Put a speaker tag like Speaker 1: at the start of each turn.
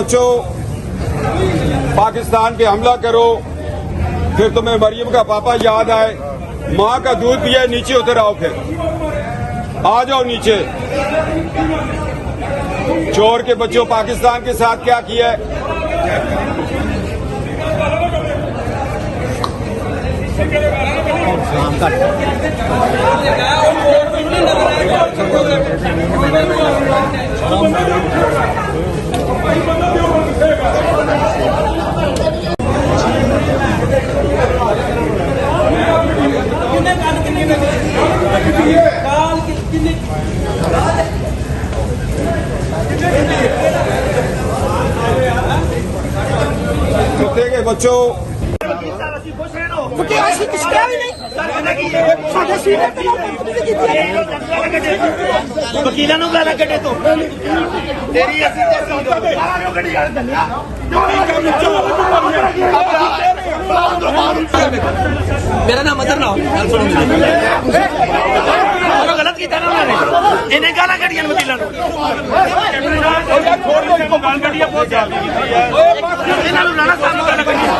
Speaker 1: बच्चों, पाकिस्तान पे हमला करो, फिर तुम्हें मरियम का पापा याद आए, माँ का दूध पिए, नीचे उतर आओ, फिर आ जाओ नीचे। चोर के बच्चों, पाकिस्तान के साथ क्या किया है? कुत्ते के बच्चों,
Speaker 2: ਅਸੀਂ ਕੁਛ ਕਿਹਾ ਵੀ ਨਹੀਂ ਸਾਡੇ ਸੀਨੀਅਰ ਤੇ
Speaker 3: ਵਕੀਲਾਂ ਨੂੰ ਗਾਲਾਂ ਕੱਢੇ ਤੂੰ ਤੇਰੀ ਅਸੀਂ ਮੇਰਾ ਨਾਮ ਅਜ਼ਰ ਨਾ ਗੱਲ ਸੁਣੋ ਗਲਤ ਕੀਤਾ ਨਾ ਉਹਨਾਂ ਨੇ ਇਹਨੇ ਗਾਲਾਂ ਕੱਢੀਆਂ ਵਕੀਲਾਂ ਨੂੰ ਗਾਲ ਕੱਢੀਆਂ ਬਹੁਤ ਜ਼ਿਆਦਾ ਕੀਤੀ ਹੈ ਇਹਨਾਂ ਨੂੰ ਲਾਣਾ ਸਾਨੂੰ ਗਾਲਾਂ ਕੱਢੀਆਂ